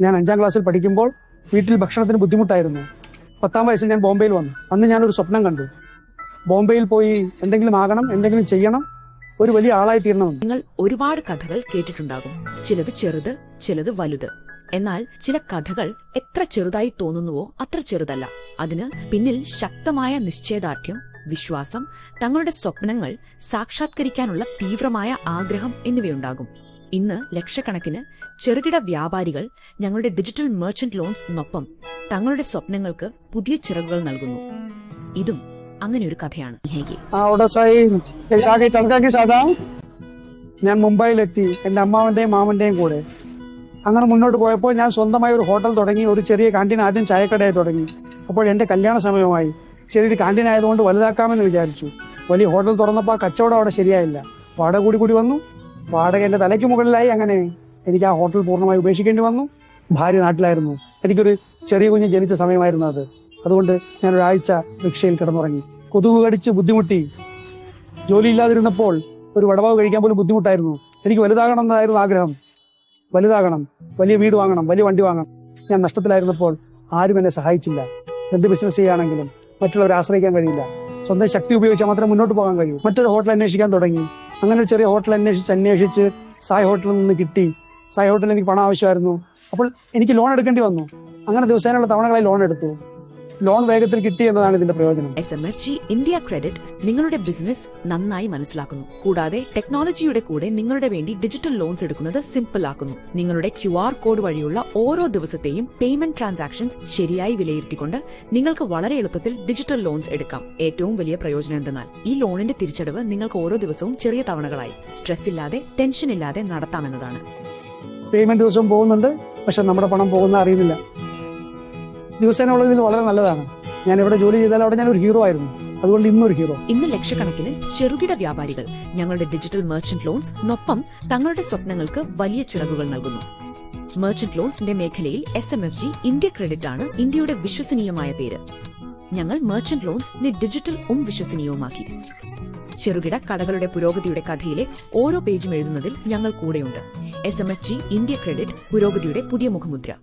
ഞാൻ 5ാം ക്ലാസ്സിൽ പഠിക്കുമ്പോൾ വീട്ടിൽ ഭക്ഷണത്തിന് ബുദ്ധിമുട്ടായിരുന്നു. 10ാം വയസ്സിൽ ഞാൻ ബോംബെയിൽ വന്നു. അന്ന് ഞാനൊരു സ്വപ്നം കണ്ടു. ബോംബെയിൽ പോയി എന്തെങ്കിലും ആകണം, എന്തെങ്കിലും ചെയ്യണം, ഒരു വലിയ ആളായി തീരണമെന്ന്. നിങ്ങൾ ഒരുപാട് കഥകൾ കേട്ടിട്ടുണ്ടാകും. ചിലത് ചെറുത്, ചിലത് വലുത്. എന്നാൽ ചില കഥകൾ എത്ര ചെറുതായി തോന്നുന്നുവോ അത്ര ചെറുതല്ല. അതിന് പിന്നിൽ ശക്തമായ നിശ്ചയദാർഢ്യം, വിശ്വാസം, തങ്ങളുടെ സ്വപ്നങ്ങൾ സാക്ഷാത്കരിക്കാനുള്ള തീവ്രമായ ആഗ്രഹം എന്നിവയുണ്ടാകും. ഇന്ന് ലക്ഷക്കണക്കിന് ചെറുകിട വ്യാപാരികൾ ഞങ്ങളുടെ ഡിജിറ്റൽ മെർച്ചന്റ് ലോൺസിനൊപ്പം തങ്ങളുടെ സ്വപ്നങ്ങൾക്ക് പുതിയ ചിറകുകൾ നൽകുന്നു. ഇതും അങ്ങനെ ഒരു കഥയാണ്. ഞാൻ മുംബൈയിലെത്തി എന്റെ അമ്മാവന്റെയും മാമന്റെയും കൂടെ. അങ്ങനെ മുന്നോട്ട് പോയപ്പോൾ ഞാൻ സ്വന്തമായി ഒരു ഹോട്ടൽ തുടങ്ങി. ഒരു ചെറിയ കാന്റീൻ, ആദ്യം ചായക്കടയായി തുടങ്ങി. അപ്പോൾ എന്റെ കല്യാണ സമയമായി. ചെറിയൊരു കാന്റീൻ ആയതുകൊണ്ട് വലുതാക്കാമെന്ന് വിചാരിച്ചു. വലിയ ഹോട്ടൽ തുറന്നപ്പോൾ ആ കച്ചവടം അവിടെ ശരിയായില്ല. വാടക കൂടി വന്നു. വാടക എന്റെ തലയ്ക്ക് മുകളിലായി. അങ്ങനെ എനിക്ക് ആ ഹോട്ടൽ പൂർണ്ണമായി ഉപേക്ഷിക്കേണ്ടി വന്നു. ഭാര്യ നാട്ടിലായിരുന്നു. എനിക്കൊരു ചെറിയ കുഞ്ഞ് ജനിച്ച സമയമായിരുന്നു അത്. അതുകൊണ്ട് ഞാൻ ഒരാഴ്ച റിക്ഷയിൽ കിടന്നുറങ്ങി. കൊതുക് കടിച്ച് ബുദ്ധിമുട്ടി. ജോലിയില്ലാതിരുന്നപ്പോൾ ഒരു വടവാവ് കഴിക്കാൻ പോലും ബുദ്ധിമുട്ടായിരുന്നു. എനിക്ക് വലുതാകണം എന്നായിരുന്നു ആഗ്രഹം. വലുതാകണം, വലിയ വീട് വാങ്ങണം, വലിയ വണ്ടി വാങ്ങണം. ഞാൻ നഷ്ടത്തിലായിരുന്നപ്പോൾ ആരും എന്നെ സഹായിച്ചില്ല. എന്ത് ബിസിനസ് ചെയ്യുകയാണെങ്കിലും മറ്റുള്ളവരെ ആശ്രയിക്കാൻ കഴിയില്ല. സ്വന്തം ശക്തി ഉപയോഗിച്ചാൽ മാത്രമേ മുന്നോട്ട് പോകാൻ കഴിയൂ. മറ്റൊരു ഹോട്ടൽ അന്വേഷിക്കാൻ തുടങ്ങി. അങ്ങനെ ഒരു ചെറിയ ഹോട്ടൽ അന്വേഷിച്ച് സായ് ഹോട്ടലിൽ നിന്ന് കിട്ടി. സായ് ഹോട്ടലിൽ എനിക്ക് പണം ആവശ്യമായിരുന്നു. അപ്പോൾ എനിക്ക് ലോൺ എടുക്കേണ്ടി വന്നു. അങ്ങനെ ദിവസേനയുള്ള തവണകളായി ലോൺ എടുത്തു. ലോൺ വേഗത്തിൽ കിട്ടി എന്നതാണ് ഇതിന്റെ പ്രയോജനം. SMFG ഇന്ത്യ ക്രെഡിറ്റ് നിങ്ങളുടെ ബിസിനസ് നന്നായി മനസ്സിലാക്കുന്നു. കൂടാതെ ടെക്നോളജിയുടെ കൂടെ നിങ്ങളുടെ വേണ്ടി ഡിജിറ്റൽ ലോൺസ് എടുക്കുന്നത് സിമ്പിൾ ആക്കുന്നു. നിങ്ങളുടെ QR കോഡ് വഴിയുള്ള ഓരോ ദിവസത്തെയും പേയ്മെന്റ് ട്രാൻസാക്ഷൻസ് ശരിയായി വിലയിരുത്തിക്കൊണ്ട് നിങ്ങൾക്ക് വളരെ എളുപ്പത്തിൽ ഡിജിറ്റൽ ലോൺസ് എടുക്കാം. ഏറ്റവും വലിയ പ്രയോജനം എന്തെന്നാൽ ഈ ലോണിന്റെ തിരിച്ചടവ് നിങ്ങൾക്ക് ഓരോ ദിവസവും ചെറിയ തവണകളായി സ്ട്രെസ് ഇല്ലാതെ, ടെൻഷൻ ഇല്ലാതെ നടത്താമെന്നതാണ്. പേയ്മെന്റ് ദിവസവും പോകുന്നുണ്ട്, പക്ഷെ നമ്മുടെ പണം പോകുന്ന അറിയുന്നില്ല. ദിവസേന ഉള്ളതിൽ വളരെ നല്ലതാണ്. ഞാൻ എവിടെ ജോലി ചെയ്താലും അവിടെ ഞാൻ ഒരു ഹീറോ ആയിരുന്നു. അതുകൊണ്ട് ഇന്നൊരു ഹീറോ. ഇന്ന് ലക്ഷക്കണക്കിന് ചെറുകിട വ്യാപാരികൾ ഞങ്ങളുടെ ഡിജിറ്റൽ മെർച്ചന്റ് ലോൺസിനൊപ്പം തങ്ങളുടെ സ്വപ്നങ്ങൾക്ക് വലിയ ചിറകുകൾ നൽകുന്നു. മെർച്ചന്റ് ലോൺസിന്റെ മേഖലയിൽ SMFG ഇന്ത്യ ക്രെഡിറ്റ് ആണ് ഇന്ത്യയുടെ വിശ്വസനീയമായ പേര്. ഞങ്ങൾ മെർച്ചന്റ് ലോൺസിനെ ഡിജിറ്റൽ വിശ്വസനീയവുമാക്കി. ചെറുകിട കടകളുടെ പുരോഗതിയുടെ കഥയിലെ ഓരോ പേജും എഴുതുന്നതിൽ ഞങ്ങൾ കൂടെയുണ്ട്. SMFG ഇന്ത്യ ക്രെഡിറ്റ്, പുരോഗതിയുടെ പുതിയ മുഖമുദ്ര.